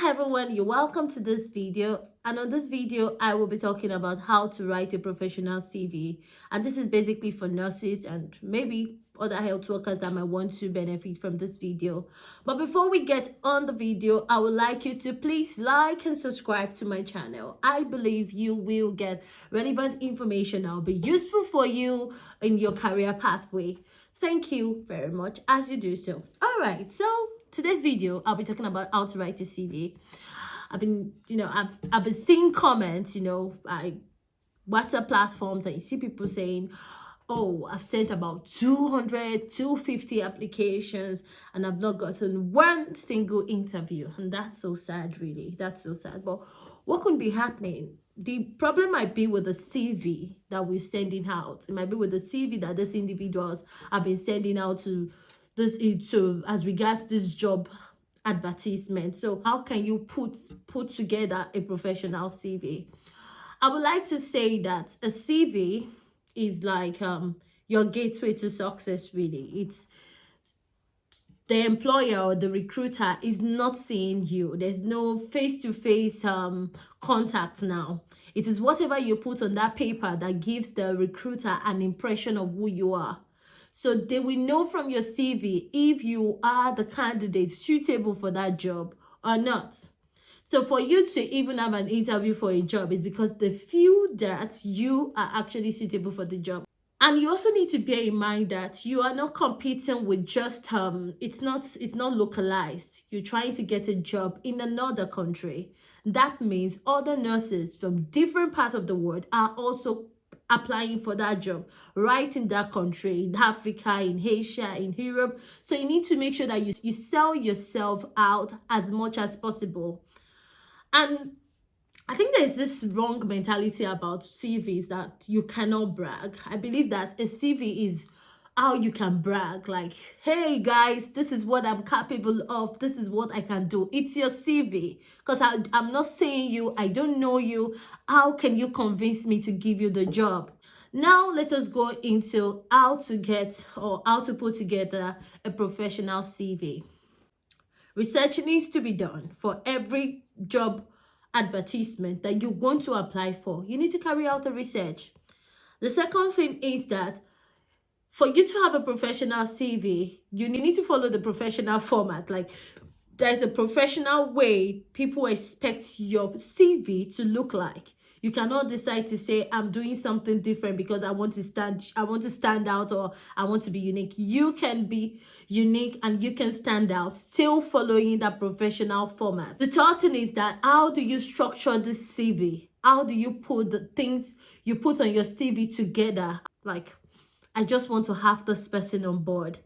everyone, you're welcome to this video, and on this video I will be talking about how to write a professional CV, and this is basically for nurses and maybe other health workers that might want to benefit from this video. But before we get on the video, I would like you to please like and subscribe to my channel. I believe you will get relevant information that will be useful for you in your career pathway. Thank you very much as you do so. All right, so today's video I'll be talking about how to write a CV. I've been seeing comments, like WhatsApp platforms, and you see people saying, oh, I've sent about 200 250 applications and I've not gotten one single interview. And that's so sad, really. That's so sad. But what could be happening? The problem might be with the CV that we're sending out. It might be with the CV that these individuals have been sending out to as regards this job advertisement. So how can you put together a professional CV? I would like to say that a CV is like your gateway to success, really. It's the employer or the recruiter is not seeing you. There's no face-to-face contact now. It is whatever you put on that paper that gives the recruiter an impression of who you are. So they will know from your CV if you are the candidate suitable for that job or not. So for you to even have an interview for a job is because they feel that you are actually suitable for the job. And you also need to bear in mind that you are not competing with just it's not localized. You're trying to get a job in another country. That means other nurses from different parts of the world are also applying for that job right in that country, in Africa, in Asia, in Europe. So you need to make sure that you sell yourself out as much as possible. And I think there's this wrong mentality about CVs that you cannot brag. I believe that a CV is how you can brag, like, hey guys, this is what I'm capable of, this is what I can do. It's your CV, because I'm not saying you, I don't know you. How can you convince me to give you the job? Now let us go into how to put together a professional CV. Research needs to be done for every job advertisement that you want to apply for. You need to carry out the research. The second thing is that for you to have a professional CV, you need to follow the professional format. Like, there's a professional way people expect your CV to look like. You cannot decide to say, I'm doing something different because I want to stand out, or I want to be unique. You can be unique and you can stand out, still following that professional format. The third thing is that how do you structure this CV? How do you put the things you put on your CV together? Like, I just want to have this person on board.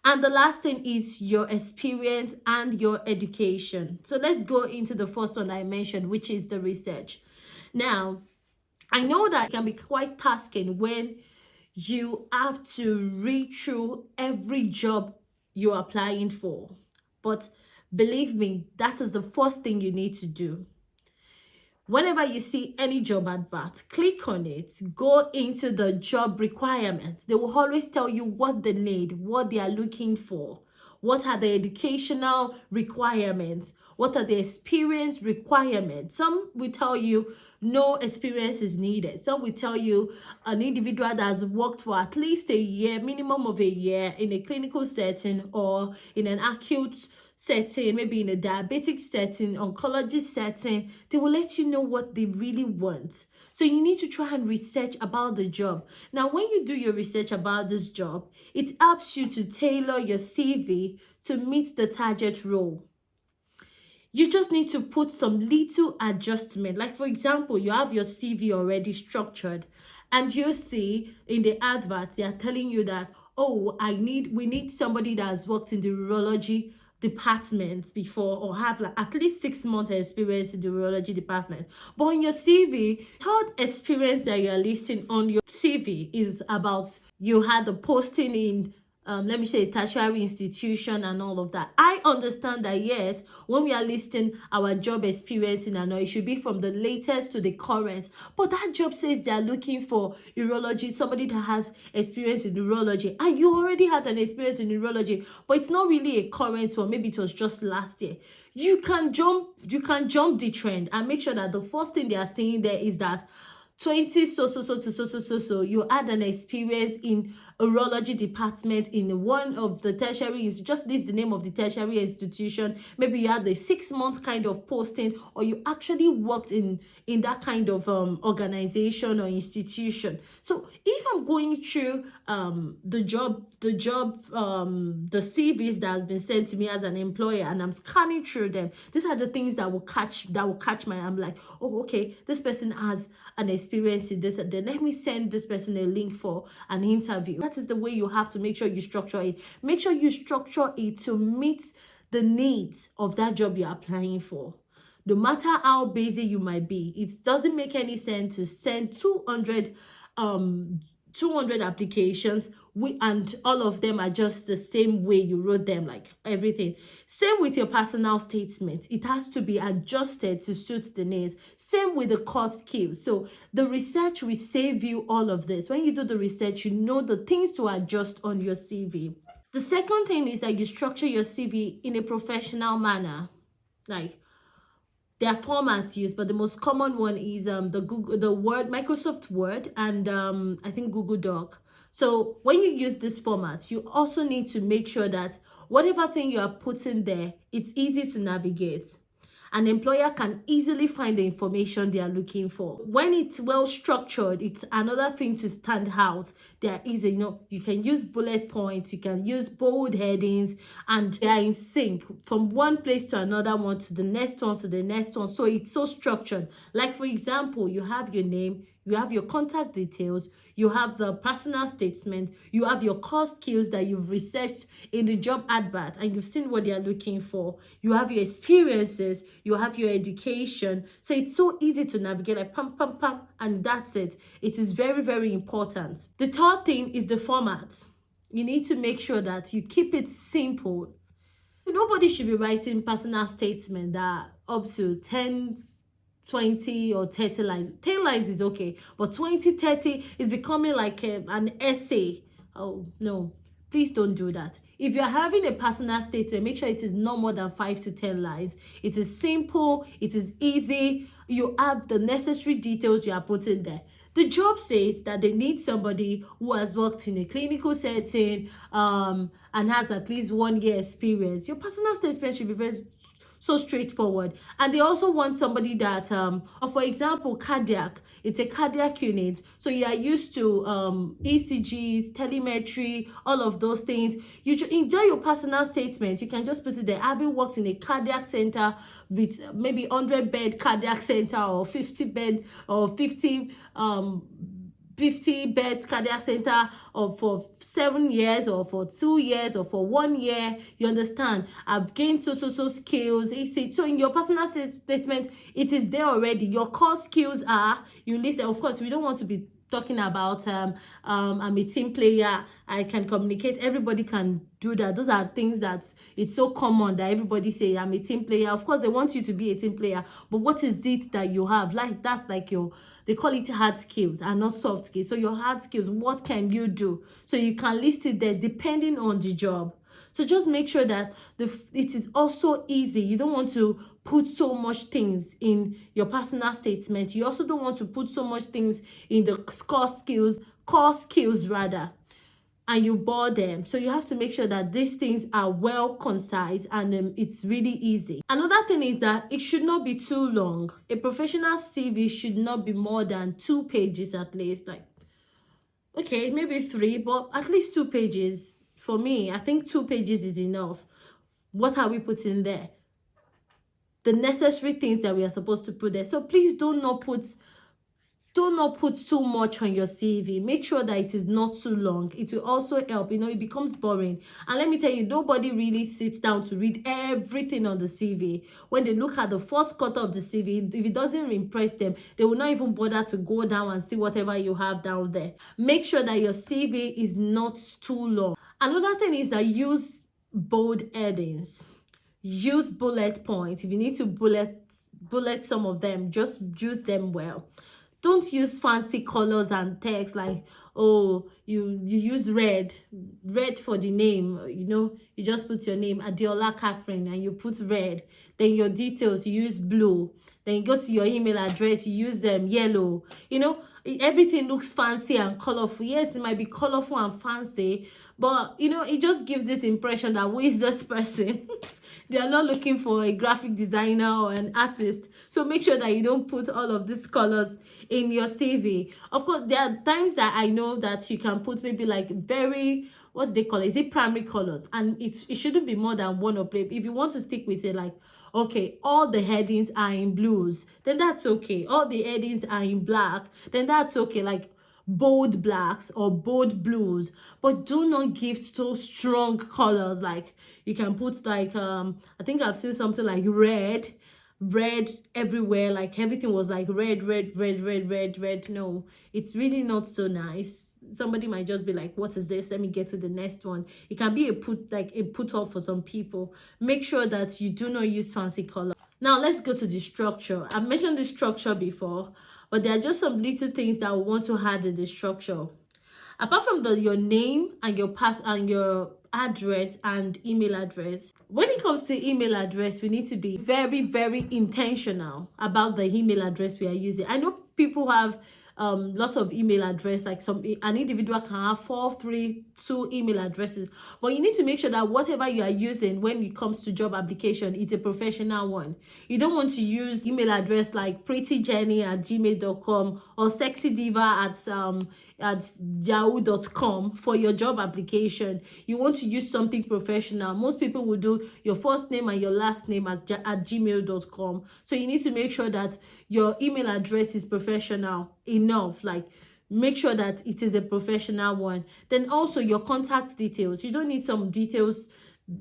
And the last thing is your experience and your education. So let's go into the first one I mentioned, which is the research. Now, I know that it can be quite tasking when you have to read through every job you're applying for. But believe me, that is the first thing you need to do. Whenever you see any job advert, click on it, go into the job requirements. They will always tell you what they need, what they are looking for. What are the educational requirements? What are the experience requirements? Some will tell you no experience is needed. Some will tell you an individual that has worked for at least a year, minimum of a year, in a clinical setting or in an acute setting, maybe in a diabetic setting, oncology setting. They will let you know what they really want. So you need to try and research about the job. Now, when you do your research about this job, it helps you to tailor your CV to meet the target role. You just need to put some little adjustment. Like, for example, you have your CV already structured and you see in the advert, they are telling you that, oh, we need somebody that has worked in the urology department before, or have like at least 6 months experience in the urology department. But on your CV, third experience that you're listing on your CV is about you had a posting in let me say, tertiary institution and all of that. I understand that, yes, when we are listing our job experience in it should be from the latest to the current. But that job says they are looking for urology, somebody that has experience in urology, and you already had an experience in urology, but it's not really a current one. Maybe it was just last year. You can jump the trend and make sure that the first thing they are saying there is that 20 so you had an experience in urology department in one of the tertiary, just list the name of the tertiary institution. Maybe you had a 6-month kind of posting, or you actually worked in that kind of organization or institution. So if I'm going through the CVs that has been sent to me as an employer, and I'm scanning through them, these are the things that will catch my, I'm like, oh, okay, this person has an experience in this, and then let me send this person a link for an interview. That is the way you have to make sure you structure it. Make sure you structure it to meet the needs of that job you're applying for. No matter how busy you might be, it doesn't make any sense to send 200 applications, and all of them are just the same way you wrote them, like everything. Same with your personal statement. It has to be adjusted to suit the needs. Same with the core skills. So the research will save you all of this. When you do the research, you know the things to adjust on your CV. The second thing is that you structure your CV in a professional manner. Like, there are formats used, but the most common one is Microsoft Word, and I think Google Doc. So when you use this format, you also need to make sure that whatever thing you are putting there, it's easy to navigate. An employer can easily find the information they are looking for. When it's well structured, it's another thing to stand out. They are easy, you can use bullet points, you can use bold headings, and they are in sync from one place to another one, to the next one, to the next one. So it's so structured. Like, for example, you have your name, you have your contact details, you have the personal statement, you have your core skills that you've researched in the job advert and you've seen what they are looking for, you have your experiences, you have your education. So it's so easy to navigate, like pam, pam, pam, and that's it. It is very, very important. The third thing is the format. You need to make sure that you keep it simple. Nobody should be writing personal statement that up to 10, 20 or 30 lines. 10 lines is okay, but 20, 30 is becoming like an essay. Oh no, please don't do that. If you're having a personal statement, make sure it is no more than 5 to 10 lines. It is simple, it is easy, you have the necessary details you are putting there. The job says that they need somebody who has worked in a clinical setting and has at least 1 year experience. Your personal statement should be so straightforward. And they also want somebody that, for example, cardiac, it's a cardiac unit. So you are used to ECGs, telemetry, all of those things. You enjoy your personal statement. You can just put it there. Having worked in a cardiac center with maybe 100-bed cardiac center, or 50-bed or 50-bed cardiac center, or for 7 years, or for 2 years, or for 1 year. You understand? I've gained so skills. So in your personal statement, it is there already. Your core skills are, you list them. Of course, we don't want to be talking about I'm a team player, I can communicate. Everybody can do that. Those are things that it's so common that everybody say I'm a team player. Of course, they want you to be a team player, but what is it that you have? Like, that's like they call it hard skills and not soft skills. So your hard skills, what can you do? So you can list it there depending on the job. So just make sure that it is also easy. You don't want to put so much things in your personal statement. You also don't want to put so much things in the core skills rather, and you bore them. So you have to make sure that these things are well concise and it's really easy. Another thing is that it should not be too long. A professional CV should not be more than 2 pages at least. Like, okay, maybe 3, but at least 2 pages. For me, I think 2 pages is enough. What are we putting there? The necessary things that we are supposed to put there. So please do not put too much on your CV. Make sure that it is not too long. It will also help. It becomes boring. And let me tell you, nobody really sits down to read everything on the CV. When they look at the first quarter of the CV, if it doesn't impress them, they will not even bother to go down and see whatever you have down there. Make sure that your CV is not too long. Another thing is that use bold headings, use bullet points. If you need to bullet some of them, just use them well. Don't use fancy colors and text like, oh, you use red for the name, you just put your name Adiola Catherine and you put red. Then your details, you use blue. Then you go to your email address, you use yellow. Everything looks fancy and colorful. Yes, it might be colorful and fancy, but it just gives this impression that, who is this person? They are not looking for a graphic designer or an artist. So make sure that you don't put all of these colors in your CV. Of course, there are times that I know that you can put maybe like very, what do they call it? Is it primary colors? And it shouldn't be more than one or play. If you want to stick with it, like, okay, all the headings are in blues, then that's okay. All the headings are in black, then that's okay. Like bold blacks or bold blues, but do not give so strong colors. Like you can put like I think I've seen something like red everywhere, like everything was like red. No, it's really not so nice. Somebody might just be like, what is this? Let me get to the next one. It can be a put off for some people. Make sure that you do not use fancy color. Now let's go to the structure. I've mentioned the structure before, but there are just some little things that I want to add in the structure. Apart from your name and your address and email address, when it comes to email address, we need to be very, very intentional about the email address we are using. I know people have lots of email address, like an individual can have 4, 3, 2 email addresses, but you need to make sure that whatever you are using when it comes to job application, it's a professional one. You don't want to use email address like prettyjenny@gmail.com or sexydiva at yahoo.com for your job application. You want to use something professional. Most people will do your first name and your last name at gmail.com. So you need to make sure that your email address is professional enough. Like, make sure that it is a professional one. Then also your contact details. You don't need some details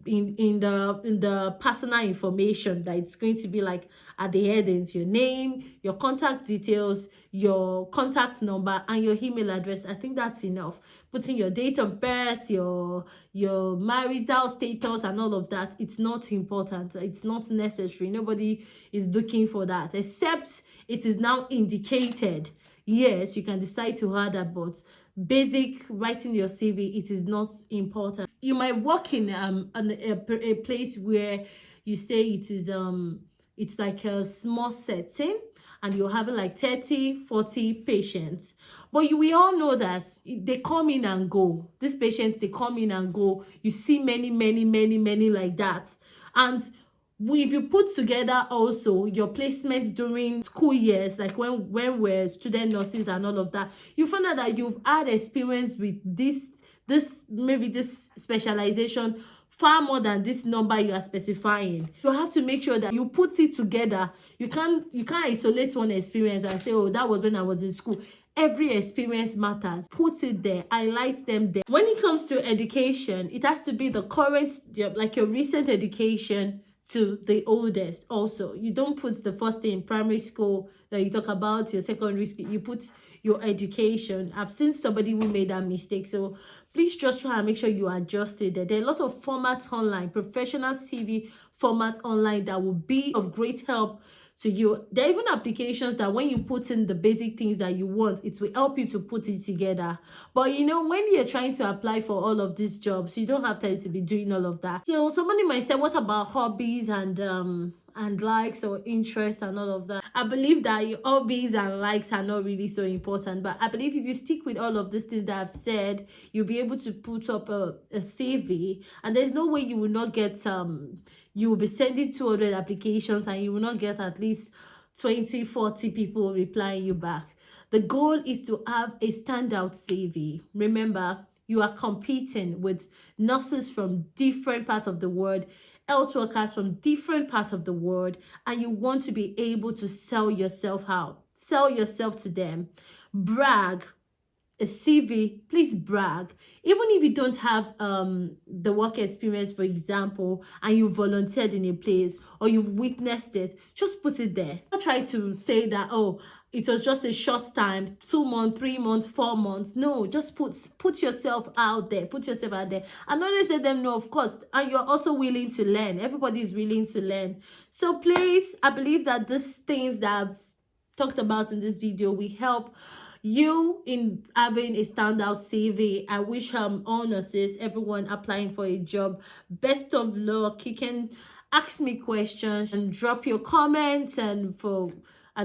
in the personal information that it's going to be like at the headings, your name, your contact details, your contact number, and your email address. I think that's enough. Putting your date of birth, your marital status, and all of that, it's not important. It's not necessary. Nobody is looking for that, except it is now indicated. Yes, you can decide to add that, but basic writing your CV, it is not important. You might work in a place where you say it is it's like a small setting and you're having like 30, 40 patients, but we all know that they come in and go. These patients, they come in and go. You see many like that. And if you put together also your placements during school years, like when we're student nurses and all of that, you find out that you've had experience with this maybe this specialization far more than this number you are specifying. You have to make sure that you put it together. You can't isolate one experience and say, oh, that was when I was in school. Every experience matters. Put it there, highlight them there. When it comes to education, it has to be the current, like your recent education to the oldest. Also, you don't put the first day in primary school that you talk about your secondary school. You put your education. I've seen somebody who made that mistake, so please just try and make sure you adjust it. There are a lot of formats online, professional CV format online, that will be of great help to you. There are even applications that when you put in the basic things that you want, it will help you to put it together. But when you're trying to apply for all of these jobs, you don't have time to be doing all of that. So somebody might say, what about hobbies and likes or interest and all of that? I believe that your hobbies and likes are not really so important, but I believe if you stick with all of these things that I've said, you'll be able to put up a CV, and there's no way you will not get you will be sending 200 applications and you will not get at least 20, 40 people replying you back. The goal is to have a standout CV. Remember, you are competing with nurses from different parts of the world, health workers from different parts of the world, and you want to be able to sell yourself out. Sell yourself to them. Brag. a CV, please brag. Even if you don't have the work experience, for example, and you volunteered in a place or you've witnessed it, just put it there. Don't try to say that, oh, it was just a short time, 2 months, 3 months, 4 months. No, just put yourself out there. Put yourself out there. And always let them know, of course, and you're also willing to learn. Everybody is willing to learn. So please, I believe that these things that I've talked about in this video will help you in having a standout CV. I wish all nurses, everyone applying for a job, best of luck. You can ask me questions and drop your comments, and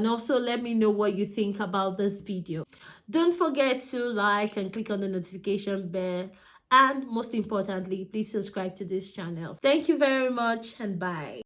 also let me know what you think about this video. Don't forget to like and click on the notification bell, and most importantly, please subscribe to this channel. Thank you very much, and bye.